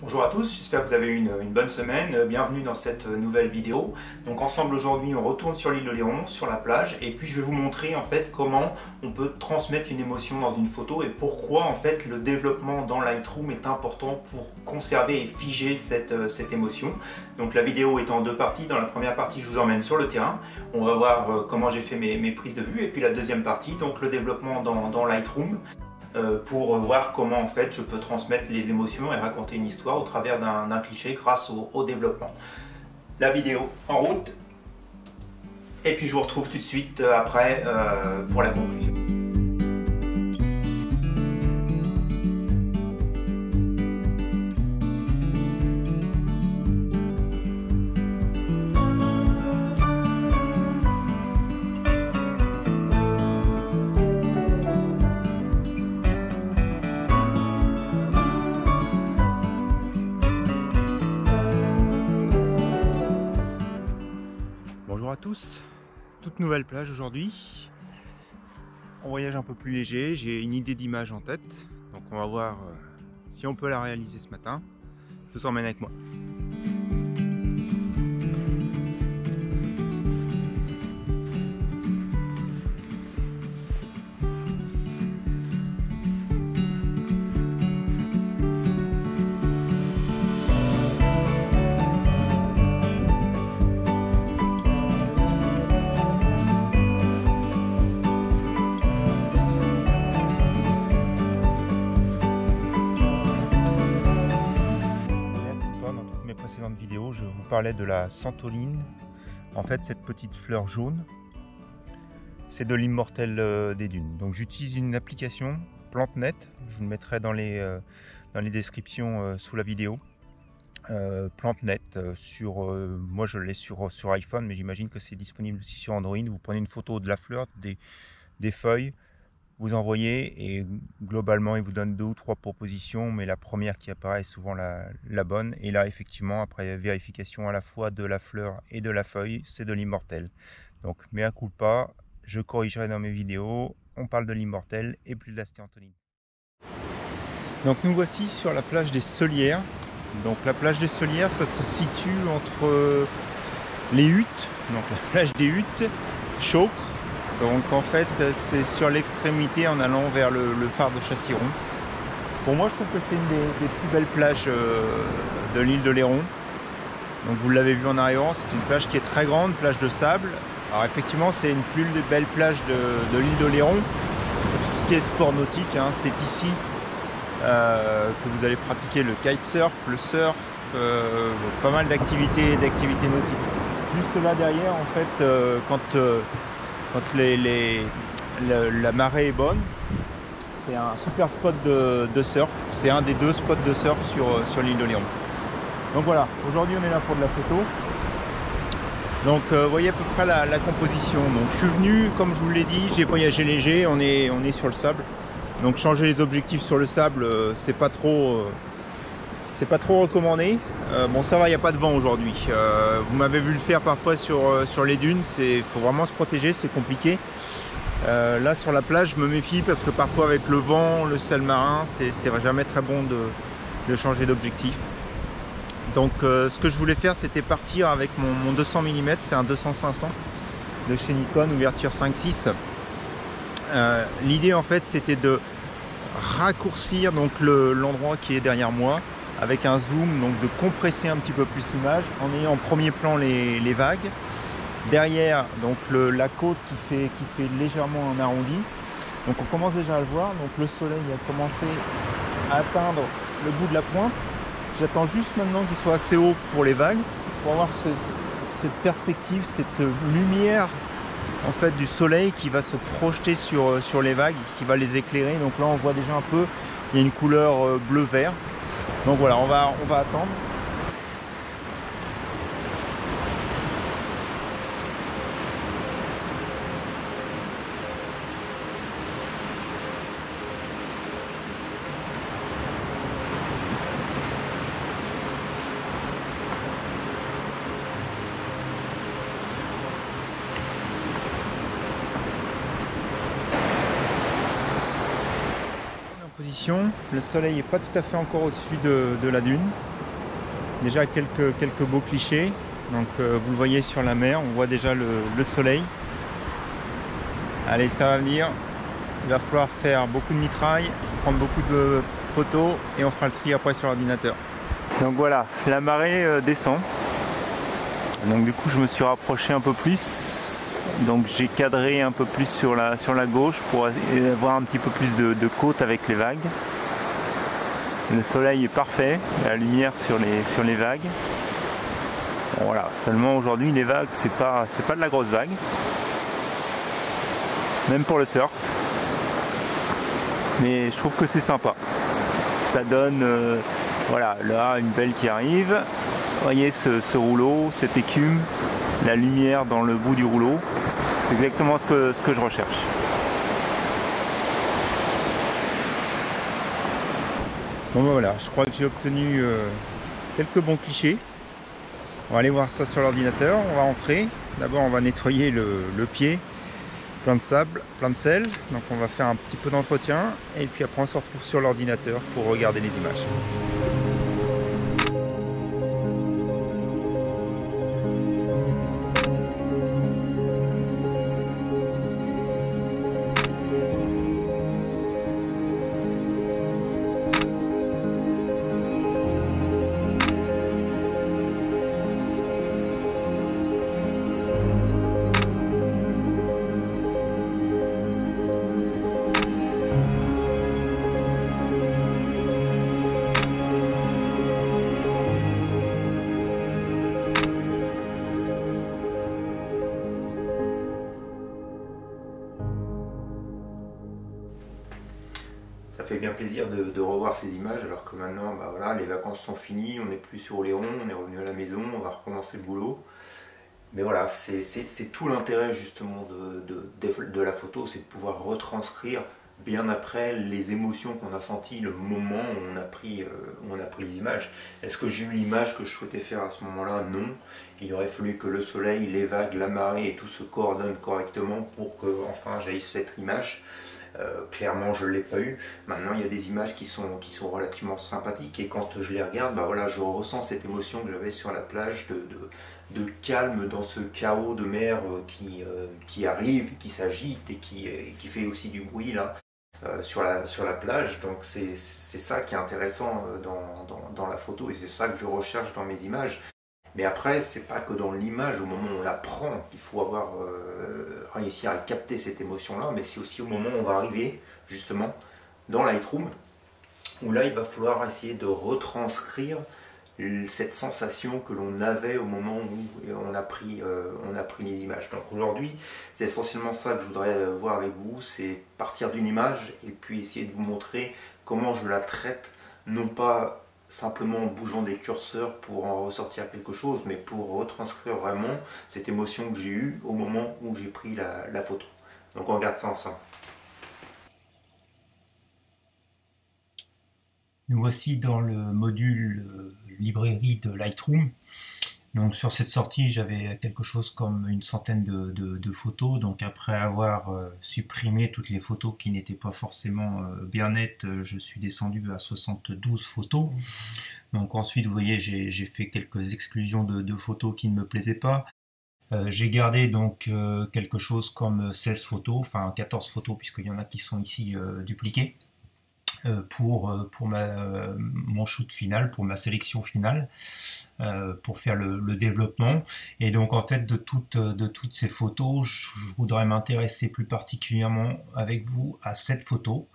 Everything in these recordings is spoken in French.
Bonjour à tous, j'espère que vous avez eu une bonne semaine. Bienvenue dans cette nouvelle vidéo. Donc ensemble aujourd'hui on retourne sur l'île de Léron, sur la plage, et puis je vais vous montrer en fait comment on peut transmettre une émotion dans une photo et pourquoi en fait le développement dans Lightroom est important pour conserver et figer cette émotion. Donc la vidéo est en deux parties. Dans la première partie je vous emmène sur le terrain, on va voir comment j'ai fait mes prises de vue, et puis la deuxième partie, donc le développement dans Lightroom. Pour voir comment en fait je peux transmettre les émotions et raconter une histoire au travers d'un cliché grâce au développement. La vidéo en route, et puis je vous retrouve tout de suite après pour la conclusion. Bonjour à tous, toute nouvelle plage aujourd'hui. On voyage un peu plus léger, j'ai une idée d'image en tête, donc on va voir si on peut la réaliser ce matin. Je vous emmène avec moi. Vidéo, je vous parlais de la santoline. En fait, cette petite fleur jaune, c'est de l'immortel des dunes. Donc j'utilise une application PlanteNet, je vous le mettrai dans les descriptions sous la vidéo. PlanteNet moi je l'ai sur iPhone, mais j'imagine que c'est disponible aussi sur Android. Vous prenez une photo de la fleur, des feuilles, vous envoyez, et globalement il vous donne 2 ou 3 propositions, mais la première qui apparaît est souvent la bonne. Et là effectivement, après vérification à la fois de la fleur et de la feuille, c'est de l'immortel. Donc mea culpa, je corrigerai dans mes vidéos, on parle de l'immortel et plus de la stéantoline. Donc nous voici sur la plage des Solières. Donc la plage des Solières, ça se situe entre les Huttes, donc la plage des Huttes, Chaucre. Donc en fait c'est sur l'extrémité en allant vers le phare de Chassiron. Pour moi je trouve que c'est une des plus belles plages de l'île de Léron. Donc vous l'avez vu en arrivant, c'est une plage qui est très grande, plage de sable. Alors effectivement c'est une plus belle plage de l'île de Léron. Tout ce qui est sport nautique, hein, c'est ici que vous allez pratiquer le kitesurf, le surf, pas mal d'activités nautiques. Juste là derrière en fait quand la marée est bonne, c'est un super spot de surf. C'est un des 2 spots de surf sur l'île de Léron. Donc voilà, aujourd'hui on est là pour de la photo. Donc vous voyez à peu près la composition. Donc je suis venu, comme je vous l'ai dit, j'ai voyagé léger, on est sur le sable. Donc changer les objectifs sur le sable, c'est pas trop recommandé. Bon ça va, il n'y a pas de vent aujourd'hui. Vous m'avez vu le faire parfois sur les dunes, il faut vraiment se protéger, c'est compliqué. Là sur la plage je me méfie parce que parfois avec le vent, le sel marin, c'est jamais très bon de changer d'objectif. Donc ce que je voulais faire, c'était partir avec mon 200 mm, c'est un 200-500 de chez Nikon, ouverture 5.6. L'idée en fait c'était de raccourcir donc l'endroit qui est derrière moi avec un zoom, donc de compresser un petit peu plus l'image en ayant en premier plan les vagues. Derrière donc la côte qui fait légèrement un arrondi. Donc on commence déjà à le voir, donc le soleil a commencé à atteindre le bout de la pointe. J'attends juste maintenant qu'il soit assez haut pour les vagues, pour avoir cette perspective, cette lumière en fait du soleil qui va se projeter sur les vagues, qui va les éclairer. Donc là on voit déjà un peu, il y a une couleur bleu-vert. Donc voilà, on va attendre. position. Le soleil n'est pas tout à fait encore au-dessus de la dune. Déjà quelques beaux clichés. Donc vous le voyez sur la mer, on voit déjà le soleil. Allez, ça va venir. Il va falloir faire beaucoup de mitraille, prendre beaucoup de photos et on fera le tri après sur l'ordinateur. Donc voilà, la marée descend. Donc du coup je me suis rapproché un peu plus. Donc j'ai cadré un peu plus sur la gauche pour avoir un petit peu plus de côte avec les vagues. Le soleil est parfait, la lumière sur les vagues. Bon, voilà, seulement aujourd'hui les vagues c'est pas de la grosse vague. Même pour le surf. Mais je trouve que c'est sympa. Ça donne, voilà, là une belle qui arrive. Vous voyez ce rouleau, cette écume, la lumière dans le bout du rouleau. C'est exactement ce que je recherche. Bon ben voilà, je crois que j'ai obtenu quelques bons clichés. On va aller voir ça sur l'ordinateur, on va entrer. D'abord on va nettoyer le pied. Plein de sable, plein de sel, donc on va faire un petit peu d'entretien et puis après on se retrouve sur l'ordinateur pour regarder les images. Ça fait bien plaisir de revoir ces images alors que maintenant bah voilà, les vacances sont finies, on n'est plus sur Oléron, on est revenu à la maison, on va recommencer le boulot. Mais voilà, c'est tout l'intérêt justement de la photo, c'est de pouvoir retranscrire bien après les émotions qu'on a senties, le moment où on a pris les images. Est-ce que j'ai eu l'image que je souhaitais faire à ce moment-là? Non. Il aurait fallu que le soleil, les vagues, la marée et tout se coordonnent correctement pour que enfin j'aie cette image. Clairement je ne l'ai pas eu. Maintenant il y a des images qui sont relativement sympathiques et quand je les regarde, bah voilà, je ressens cette émotion que j'avais sur la plage de calme dans ce chaos de mer qui arrive, qui s'agite et qui fait aussi du bruit là sur la plage. Donc c'est ça qui est intéressant dans la photo et c'est ça que je recherche dans mes images. Mais après, c'est pas que dans l'image, au moment où on la prend, qu'il faut avoir réussi à capter cette émotion-là, mais c'est aussi au moment où on va arriver, justement, dans Lightroom, où là, il va falloir essayer de retranscrire cette sensation que l'on avait au moment où on a pris les images. Donc aujourd'hui, c'est essentiellement ça que je voudrais voir avec vous, c'est partir d'une image et puis essayer de vous montrer comment je la traite, non pas simplement en bougeant des curseurs pour en ressortir quelque chose, mais pour retranscrire vraiment cette émotion que j'ai eue au moment où j'ai pris la photo. Donc on regarde ça ensemble. Nous voici dans le module librairie de Lightroom. Donc sur cette sortie, j'avais quelque chose comme une centaine de photos. Donc après avoir supprimé toutes les photos qui n'étaient pas forcément bien nettes, je suis descendu à 72 photos. Donc ensuite, vous voyez, j'ai fait quelques exclusions de photos qui ne me plaisaient pas. J'ai gardé donc quelque chose comme 16 photos, enfin 14 photos puisqu'il y en a qui sont ici dupliquées. Pour mon shoot final, pour ma sélection finale, pour faire le développement. Et donc en fait de toutes ces photos, je voudrais m'intéresser plus particulièrement avec vous à cette photo,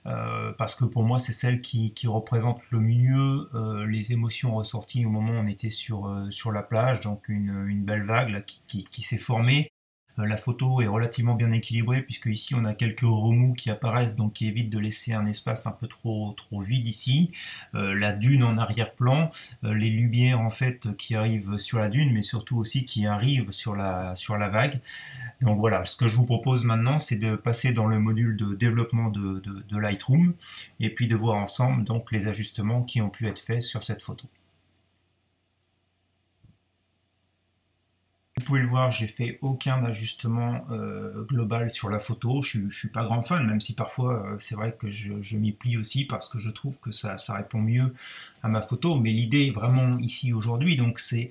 parce que pour moi c'est celle qui représente le mieux les émotions ressorties au moment où on était sur la plage, donc une belle vague là, qui s'est formée. La photo est relativement bien équilibrée puisque ici on a quelques remous qui apparaissent, donc qui évitent de laisser un espace un peu trop vide ici. La dune en arrière-plan, les lumières en fait qui arrivent sur la dune, mais surtout aussi qui arrivent sur la vague. Donc voilà, ce que je vous propose maintenant, c'est de passer dans le module de développement de Lightroom et puis de voir ensemble donc les ajustements qui ont pu être faits sur cette photo. Vous pouvez le voir, j'ai fait aucun ajustement global sur la photo. Je suis pas grand fan, même si parfois c'est vrai que je m'y plie aussi parce que je trouve que ça répond mieux à ma photo. Mais l'idée vraiment ici aujourd'hui, donc c'est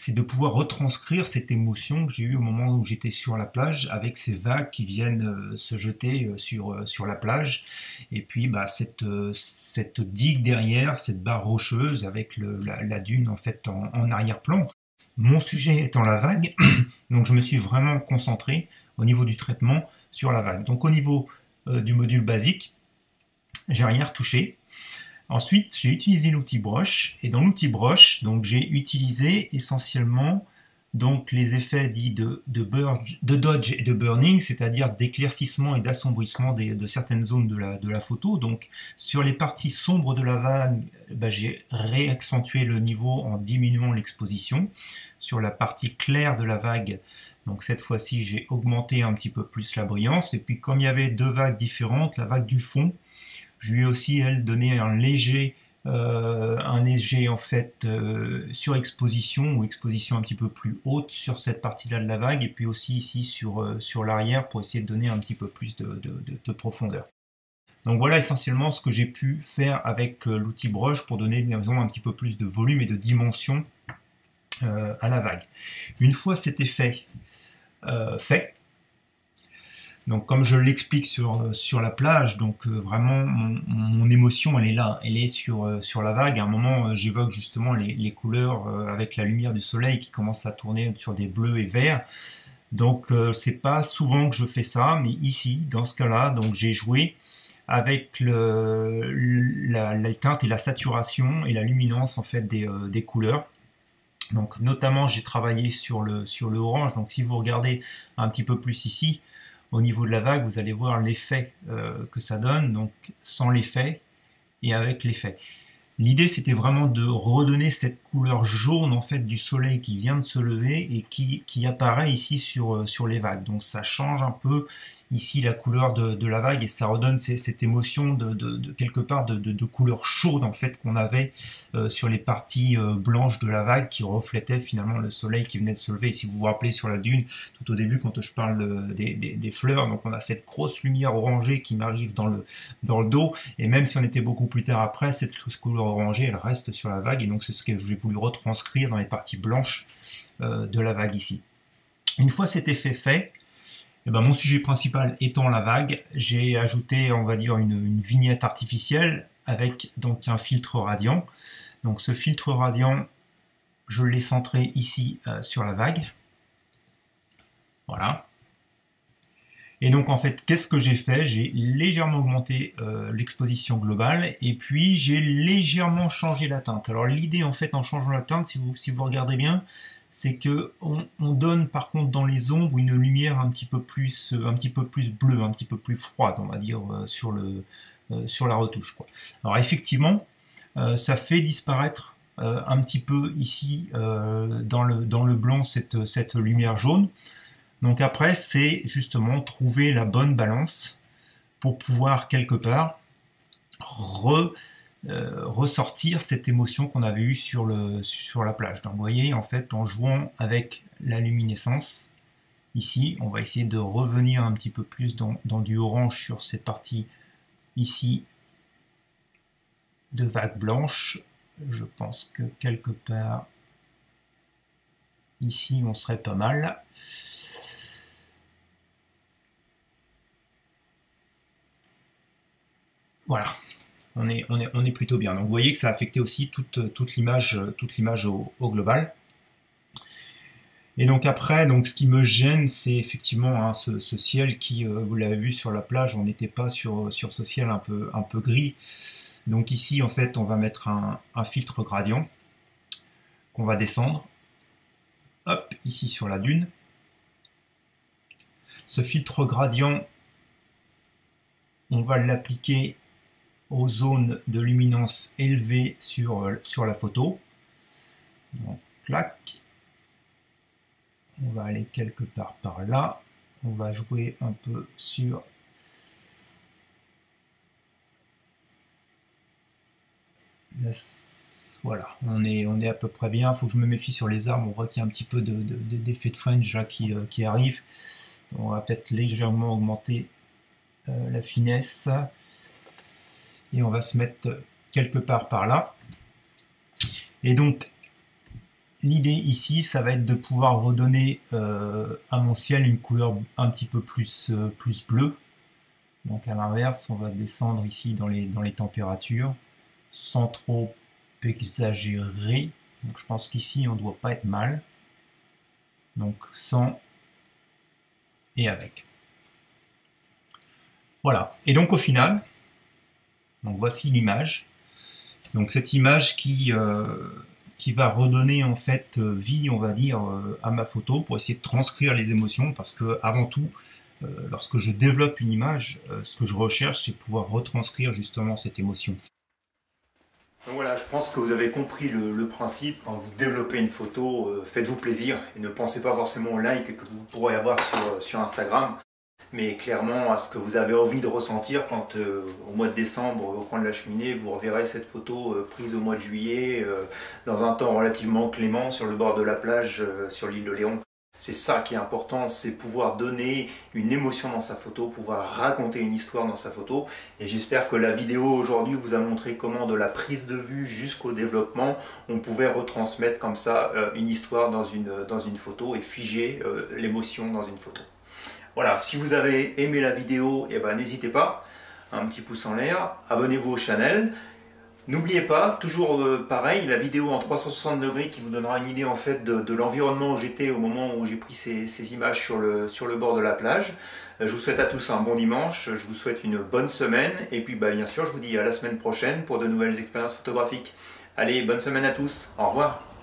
de pouvoir retranscrire cette émotion que j'ai eue au moment où j'étais sur la plage avec ces vagues qui viennent se jeter sur la plage et puis bah, cette digue derrière, cette barre rocheuse avec la dune en fait en arrière-plan. Mon sujet étant la vague, donc je me suis vraiment concentré au niveau du traitement sur la vague. Donc au niveau du module basique, j'ai rien retouché. Ensuite, j'ai utilisé l'outil brush et dans l'outil brush, donc j'ai utilisé essentiellement donc les effets dits de dodge et de burning, c'est-à-dire d'éclaircissement et d'assombrissement de certaines zones de la photo. Donc sur les parties sombres de la vague, ben, j'ai réaccentué le niveau en diminuant l'exposition. Sur la partie claire de la vague, donc cette fois-ci j'ai augmenté un petit peu plus la brillance. Et puis comme il y avait deux vagues différentes, la vague du fond, je lui ai aussi, elle, donné un léger en fait surexposition ou exposition un petit peu plus haute sur cette partie-là de la vague et puis aussi ici sur l'arrière pour essayer de donner un petit peu plus de profondeur. Donc voilà essentiellement ce que j'ai pu faire avec l'outil brush pour donner disons, un petit peu plus de volume et de dimension à la vague. Une fois cet effet fait, donc comme je l'explique sur la plage, donc vraiment mon émotion elle est là, elle est sur la vague. À un moment j'évoque justement les couleurs avec la lumière du soleil qui commence à tourner sur des bleus et verts. Donc c'est pas souvent que je fais ça, mais ici dans ce cas-là, donc j'ai joué avec la teinte et la saturation et la luminance en fait des couleurs. Donc notamment j'ai travaillé sur le orange. Donc si vous regardez un petit peu plus ici, au niveau de la vague, vous allez voir l'effet que ça donne, donc sans l'effet et avec l'effet. L'idée, c'était vraiment de redonner cette couleur jaune en fait du soleil qui vient de se lever et qui apparaît ici sur les vagues. Donc ça change un peu ici la couleur de la vague et ça redonne cette émotion de quelque part de couleur chaude en fait qu'on avait sur les parties blanches de la vague qui reflétaient finalement le soleil qui venait de se lever. Et si vous vous rappelez sur la dune, tout au début quand je parle des fleurs, donc on a cette grosse lumière orangée qui m'arrive dans le dos et même si on était beaucoup plus tard après, cette couleur orangée elle reste sur la vague et donc c'est ce que j'ai voulu retranscrire dans les parties blanches de la vague ici. Une fois cet effet fait, et ben mon sujet principal étant la vague, j'ai ajouté on va dire une vignette artificielle avec donc un filtre radiant. Donc ce filtre radiant, je l'ai centré ici sur la vague. Voilà. Et donc en fait, qu'est-ce que j'ai fait? J'ai légèrement augmenté l'exposition globale et puis j'ai légèrement changé la teinte. Alors l'idée en fait en changeant la teinte, si vous regardez bien, c'est que on donne par contre dans les ombres une lumière un petit peu plus bleue, un petit peu plus froide, on va dire, sur la retouche, quoi. Alors effectivement, ça fait disparaître un petit peu ici dans le blanc cette lumière jaune. Donc après, c'est justement trouver la bonne balance pour pouvoir quelque part ressortir cette émotion qu'on avait eue sur la plage. Donc vous voyez, en fait, en jouant avec la luminescence, ici, on va essayer de revenir un petit peu plus dans du orange sur cette partie ici de vague blanche. Je pense que quelque part ici, on serait pas mal. Voilà, on est plutôt bien. Donc vous voyez que ça a affecté aussi toute l'image au global. Et donc après, donc ce qui me gêne, c'est effectivement hein, ce ciel qui, vous l'avez vu sur la plage, on n'était pas sur ce ciel un peu gris. Donc ici, en fait, on va mettre un filtre gradient qu'on va descendre. Hop, ici sur la dune. Ce filtre gradient, on va l'appliquer aux zones de luminance élevée sur la photo. Donc, clac. On va aller quelque part par là. On va jouer un peu sur voilà, on est à peu près bien. Il faut que je me méfie sur les armes. On voit qu'il y a un petit peu d'effet de fringe là, qui arrive. On va peut-être légèrement augmenter la finesse. Et on va se mettre quelque part par là. Et donc, l'idée ici, ça va être de pouvoir redonner à mon ciel une couleur un petit peu plus bleue. Donc à l'inverse, on va descendre ici dans les températures, sans trop exagérer. Donc je pense qu'ici, on ne doit pas être mal. Donc sans et avec. Voilà. Et donc au final, donc voici l'image. Donc cette image qui va redonner en fait vie, on va dire, à ma photo pour essayer de transcrire les émotions, parce que avant tout, lorsque je développe une image, ce que je recherche, c'est pouvoir retranscrire justement cette émotion. Donc voilà, je pense que vous avez compris le principe. Quand vous développez une photo, faites-vous plaisir et ne pensez pas forcément au like que vous pourrez avoir sur Instagram, mais clairement à ce que vous avez envie de ressentir quand au mois de décembre, au coin de la cheminée, vous reverrez cette photo prise au mois de juillet, dans un temps relativement clément, sur le bord de la plage, sur l'île de Léon. C'est ça qui est important, c'est pouvoir donner une émotion dans sa photo, pouvoir raconter une histoire dans sa photo. Et j'espère que la vidéo aujourd'hui vous a montré comment de la prise de vue jusqu'au développement, on pouvait retransmettre comme ça une histoire dans une photo et figer l'émotion dans une photo. Voilà, si vous avez aimé la vidéo, eh ben, n'hésitez pas, un petit pouce en l'air, abonnez-vous au channel. N'oubliez pas, toujours pareil, la vidéo en 360 degrés qui vous donnera une idée en fait de l'environnement où j'étais au moment où j'ai pris ces images sur le bord de la plage. Je vous souhaite à tous un bon dimanche, je vous souhaite une bonne semaine et puis bien sûr je vous dis à la semaine prochaine pour de nouvelles expériences photographiques. Allez, bonne semaine à tous, au revoir.